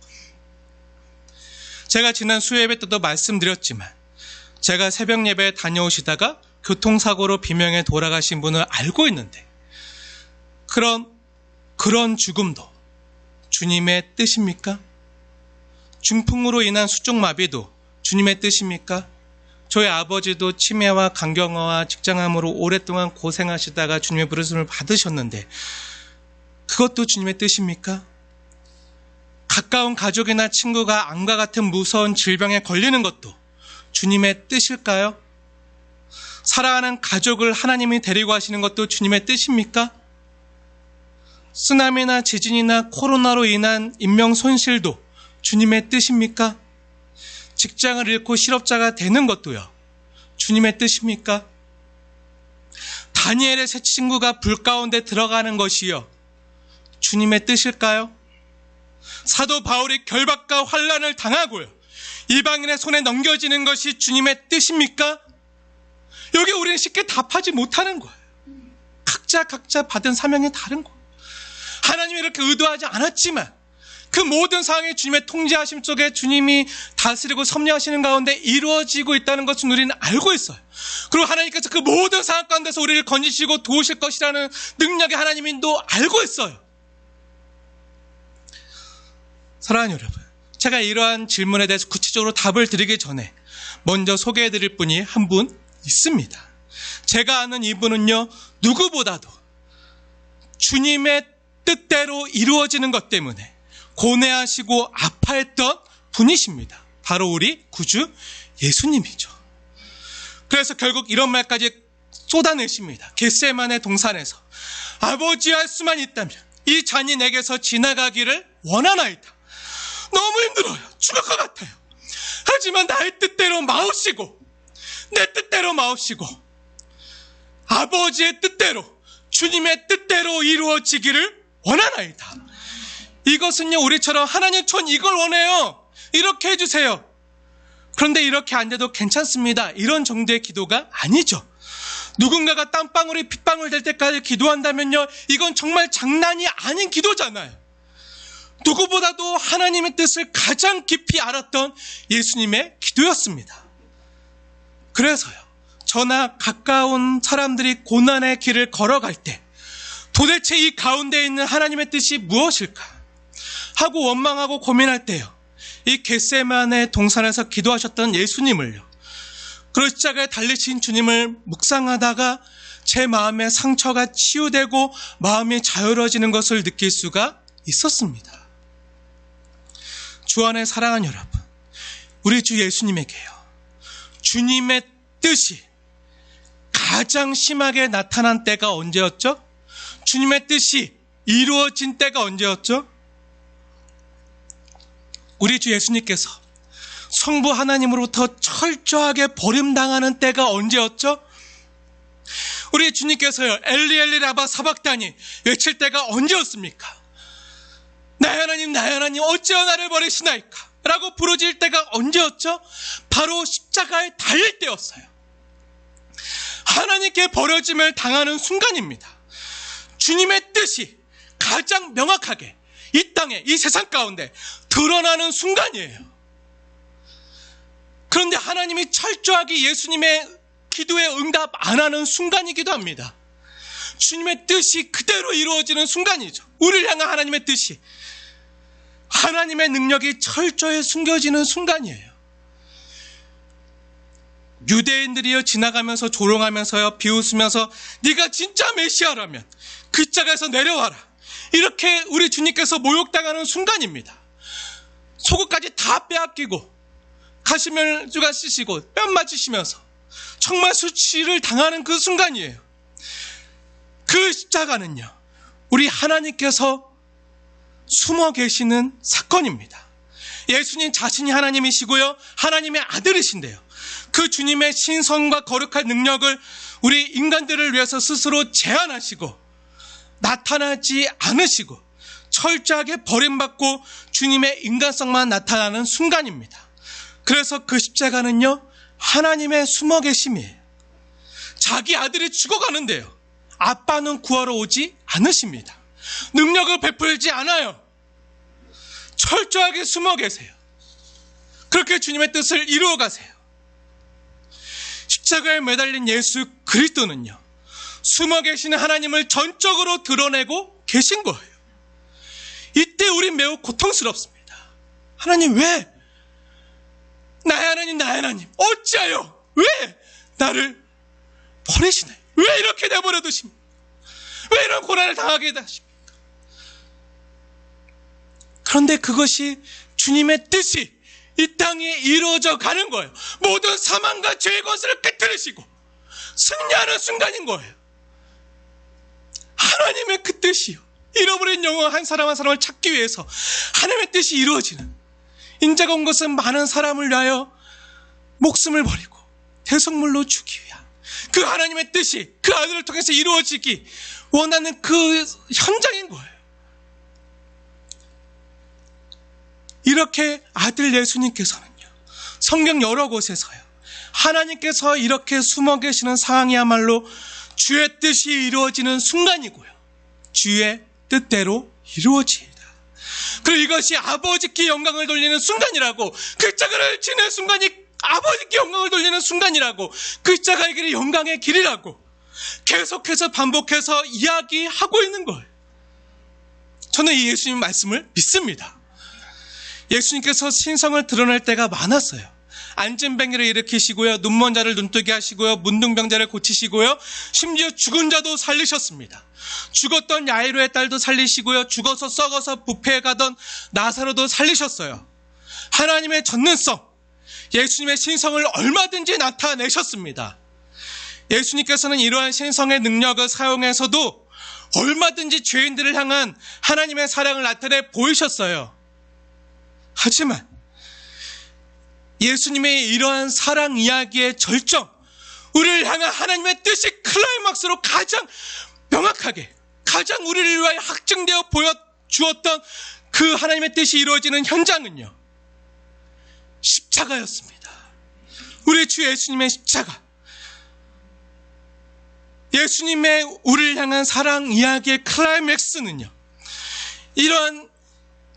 제가 지난 수요예배 때도 말씀드렸지만, 제가 새벽 예배에 다녀오시다가 교통사고로 비명에 돌아가신 분을 알고 있는데, 그런 죽음도 주님의 뜻입니까? 중풍으로 인한 수족마비도 주님의 뜻입니까? 저희 아버지도 치매와 간경화와 직장암으로 오랫동안 고생하시다가 주님의 부르심을 받으셨는데, 그것도 주님의 뜻입니까? 가까운 가족이나 친구가 암과 같은 무서운 질병에 걸리는 것도 주님의 뜻일까요? 사랑하는 가족을 하나님이 데리고 하시는 것도 주님의 뜻입니까? 쓰나미나 지진이나 코로나로 인한 인명 손실도 주님의 뜻입니까? 직장을 잃고 실업자가 되는 것도요, 주님의 뜻입니까? 다니엘의 세 친구가 불 가운데 들어가는 것이요, 주님의 뜻일까요? 사도 바울이 결박과 환난을 당하고요, 이방인의 손에 넘겨지는 것이 주님의 뜻입니까? 여기 우리는 쉽게 답하지 못하는 거예요. 각자 받은 사명이 다른 거예요. 하나님이 이렇게 의도하지 않았지만 그 모든 상황이 주님의 통제하심 속에 주님이 다스리고 섭리하시는 가운데 이루어지고 있다는 것은 우리는 알고 있어요. 그리고 하나님께서 그 모든 상황 가운데서 우리를 건지시고 도우실 것이라는 능력의 하나님인도 알고 있어요. 사랑하는 여러분, 제가 이러한 질문에 대해서 구체적으로 답을 드리기 전에 먼저 소개해드릴 분이 한 분 있습니다. 제가 아는 이분은요, 누구보다도 주님의 뜻대로 이루어지는 것 때문에 고뇌하시고 아파했던 분이십니다. 바로 우리 구주 예수님이죠. 그래서 결국 이런 말까지 쏟아내십니다. 겟세마네 동산에서, 아버지 할 수만 있다면 이 잔이 내게서 지나가기를 원하나이다. 너무 힘들어요. 죽을 것 같아요. 하지만 나의 뜻대로 마옵시고 내 뜻대로 마옵시고 아버지의 뜻대로, 주님의 뜻대로 이루어지기를 원하나이다. 이것은요, 우리처럼 하나님 전 이걸 원해요, 이렇게 해주세요, 그런데 이렇게 안 돼도 괜찮습니다, 이런 정도의 기도가 아니죠. 누군가가 땀방울이 핏방울 될 때까지 기도한다면요, 이건 정말 장난이 아닌 기도잖아요. 누구보다도 하나님의 뜻을 가장 깊이 알았던 예수님의 기도였습니다. 그래서요, 저나 가까운 사람들이 고난의 길을 걸어갈 때 도대체 이 가운데 있는 하나님의 뜻이 무엇일까 하고 원망하고 고민할 때요, 이 겟세마네 동산에서 기도하셨던 예수님을요, 그 십자가에 달리신 주님을 묵상하다가 제 마음의 상처가 치유되고 마음이 자유로워지는 것을 느낄 수가 있었습니다. 주 안에 사랑하는 여러분, 우리 주 예수님에게요, 주님의 뜻이 가장 심하게 나타난 때가 언제였죠? 주님의 뜻이 이루어진 때가 언제였죠? 우리 주 예수님께서 성부 하나님으로부터 철저하게 버림당하는 때가 언제였죠? 우리 주님께서요, 엘리 엘리 라바 사박다니 외칠 때가 언제였습니까? 나의 하나님 나의 하나님 어찌하여 나를 버리시나이까 라고 부르짖을 때가 언제였죠? 바로 십자가에 달릴 때였어요. 하나님께 버려짐을 당하는 순간입니다. 주님의 뜻이 가장 명확하게 이 땅에, 이 세상 가운데 드러나는 순간이에요. 그런데 하나님이 철저하게 예수님의 기도에 응답 안 하는 순간이기도 합니다. 주님의 뜻이 그대로 이루어지는 순간이죠. 우리를 향한 하나님의 뜻이, 하나님의 능력이 철저히 숨겨지는 순간이에요. 유대인들이요, 지나가면서 조롱하면서요, 비웃으면서 네가 진짜 메시아라면 그 십자가에서 내려와라, 이렇게 우리 주님께서 모욕당하는 순간입니다. 속옷까지 다 빼앗기고 가시면주가 씻으시고 뺨 맞으시면서 정말 수치를 당하는 그 순간이에요. 그 십자가는요, 우리 하나님께서 숨어 계시는 사건입니다. 예수님 자신이 하나님이시고요, 하나님의 아들이신데요, 그 주님의 신성과 거룩한 능력을 우리 인간들을 위해서 스스로 제한하시고 나타나지 않으시고 철저하게 버림받고 주님의 인간성만 나타나는 순간입니다. 그래서 그 십자가는요, 하나님의 숨어 계심이에요. 자기 아들이 죽어가는데요, 아빠는 구하러 오지 않으십니다. 능력을 베풀지 않아요. 철저하게 숨어 계세요. 그렇게 주님의 뜻을 이루어 가세요. 십자가에 매달린 예수 그리스도는요, 숨어 계시는 하나님을 전적으로 드러내고 계신 거예요. 이때 우린 매우 고통스럽습니다. 하나님 왜? 나의 하나님 나의 하나님 어찌하여 왜 나를 버리시나요? 왜 이렇게 내버려 두십니까? 왜 이런 고난을 당하게 하십니까? 그런데 그것이 주님의 뜻이 이 땅에 이루어져 가는 거예요. 모든 사망과 죄의 권세를 깨뜨리시고 승리하는 순간인 거예요. 하나님의 그 뜻이요, 잃어버린 영혼 한 사람 한 사람을 찾기 위해서 하나님의 뜻이 이루어지는, 인자가 온 것은 많은 사람을 위하여 목숨을 버리고 대속물로 주기 위한 그 하나님의 뜻이 그 아들을 통해서 이루어지기 원하는 그 현장인 거예요. 이렇게 아들 예수님께서는요, 성경 여러 곳에서요, 하나님께서 이렇게 숨어 계시는 상황이야말로 주의 뜻이 이루어지는 순간이고요, 주의 뜻대로 이루어집니다. 그리고 이것이 아버지께 영광을 돌리는 순간이라고, 그 십자가를 지는 순간이 아버지께 영광을 돌리는 순간이라고, 그 십자가의 길이 영광의 길이라고 계속해서 반복해서 이야기하고 있는 거예요. 저는 이 예수님 말씀을 믿습니다. 예수님께서 신성을 드러낼 때가 많았어요. 안진뱅이를 일으키시고요, 눈먼 자를 눈뜨게 하시고요, 문둥병자를 고치시고요, 심지어 죽은 자도 살리셨습니다. 죽었던 야이로의 딸도 살리시고요, 죽어서 썩어서 부패에 가던 나사로도 살리셨어요. 하나님의 전능성, 예수님의 신성을 얼마든지 나타내셨습니다. 예수님께서는 이러한 신성의 능력을 사용해서도 얼마든지 죄인들을 향한 하나님의 사랑을 나타내 보이셨어요. 하지만 예수님의 이러한 사랑 이야기의 절정, 우리를 향한 하나님의 뜻이 클라이막스로 가장 명확하게, 가장 우리를 위하여 확증되어 보여주었던 그 하나님의 뜻이 이루어지는 현장은요, 십자가였습니다. 우리 주 예수님의 십자가. 예수님의 우리를 향한 사랑 이야기의 클라이맥스는요, 이러한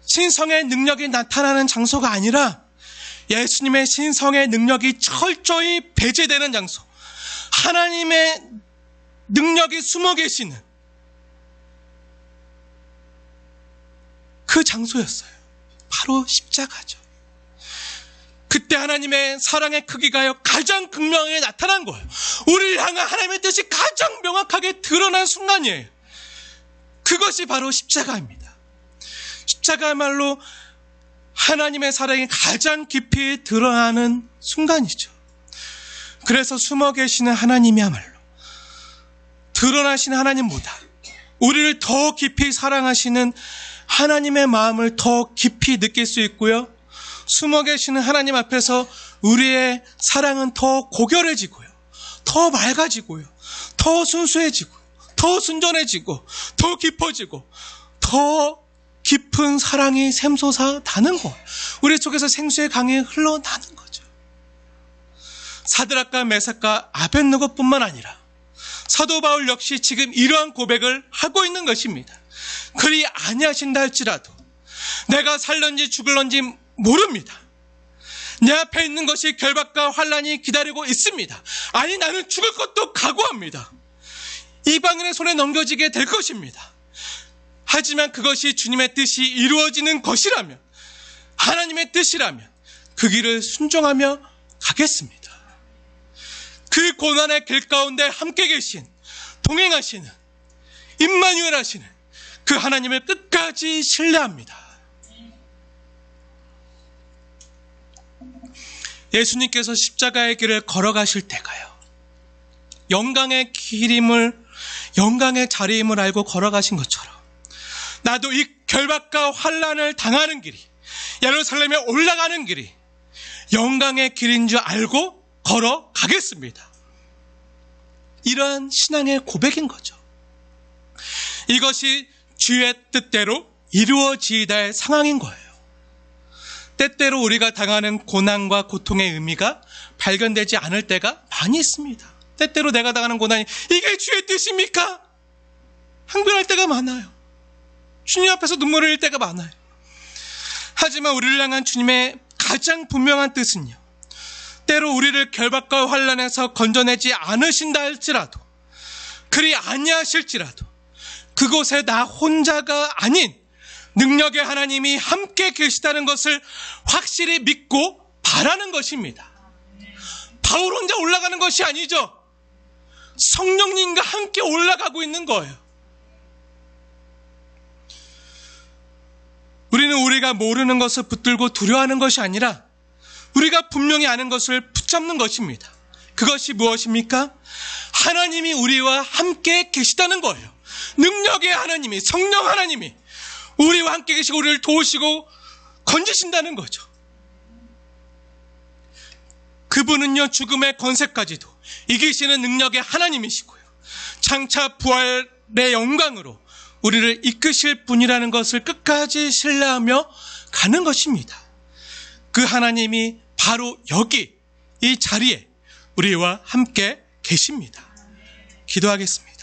신성의 능력이 나타나는 장소가 아니라 예수님의 신성의 능력이 철저히 배제되는 장소, 하나님의 능력이 숨어 계시는 그 장소였어요. 바로 십자가죠. 그때 하나님의 사랑의 크기가요, 가장 극명하게 나타난 거예요. 우리를 향한 하나님의 뜻이 가장 명확하게 드러난 순간이에요. 그것이 바로 십자가입니다. 십자가야말로 하나님의 사랑이 가장 깊이 드러나는 순간이죠. 그래서 숨어 계시는 하나님이야말로 드러나시는 하나님보다 우리를 더 깊이 사랑하시는 하나님의 마음을 더 깊이 느낄 수 있고요, 숨어 계시는 하나님 앞에서 우리의 사랑은 더 고결해지고요, 더 맑아지고요, 더 순수해지고, 더 순전해지고, 더 깊어지고, 더 깊은 사랑이 샘솟아 나는 거예요. 우리 속에서 생수의 강이 흘러나는 거죠. 사드락과 메삭과 아벳느고뿐만 아니라 사도 바울 역시 지금 이러한 고백을 하고 있는 것입니다. 그리 아니하신다 할지라도 내가 살런지 죽을런지 모릅니다. 내 앞에 있는 것이 결박과 환난이 기다리고 있습니다. 아니, 나는 죽을 것도 각오합니다. 이방인의 손에 넘겨지게 될 것입니다. 하지만 그것이 주님의 뜻이 이루어지는 것이라면, 하나님의 뜻이라면 그 길을 순종하며 가겠습니다. 그 고난의 길 가운데 함께 계신, 동행하시는, 임마누엘 하시는 그 하나님을 끝까지 신뢰합니다. 예수님께서 십자가의 길을 걸어가실 때가요, 영광의 길임을, 영광의 자리임을 알고 걸어가신 것처럼 나도 이 결박과 환난을 당하는 길이, 예루살렘에 올라가는 길이 영광의 길인 줄 알고 걸어가겠습니다. 이러한 신앙의 고백인 거죠. 이것이 주의 뜻대로 이루어지이다 할 상황인 거예요. 때때로 우리가 당하는 고난과 고통의 의미가 발견되지 않을 때가 많이 있습니다. 때때로 내가 당하는 고난이 이게 주의 뜻입니까? 항변할 때가 많아요. 주님 앞에서 눈물을 흘릴 때가 많아요. 하지만 우리를 향한 주님의 가장 분명한 뜻은요, 때로 우리를 결박과 환난에서 건져내지 않으신다 할지라도, 그리 아니하실지라도 그곳에 나 혼자가 아닌 능력의 하나님이 함께 계시다는 것을 확실히 믿고 바라는 것입니다. 바울 혼자 올라가는 것이 아니죠. 성령님과 함께 올라가고 있는 거예요. 우리는 우리가 모르는 것을 붙들고 두려워하는 것이 아니라 우리가 분명히 아는 것을 붙잡는 것입니다. 그것이 무엇입니까? 하나님이 우리와 함께 계시다는 거예요. 능력의 하나님이, 성령 하나님이 우리와 함께 계시고 우리를 도우시고 건지신다는 거죠. 그분은요, 죽음의 권세까지도 이기시는 능력의 하나님이시고요, 장차 부활의 영광으로 우리를 이끄실 분이라는 것을 끝까지 신뢰하며 가는 것입니다. 그 하나님이 바로 여기 이 자리에 우리와 함께 계십니다. 기도하겠습니다.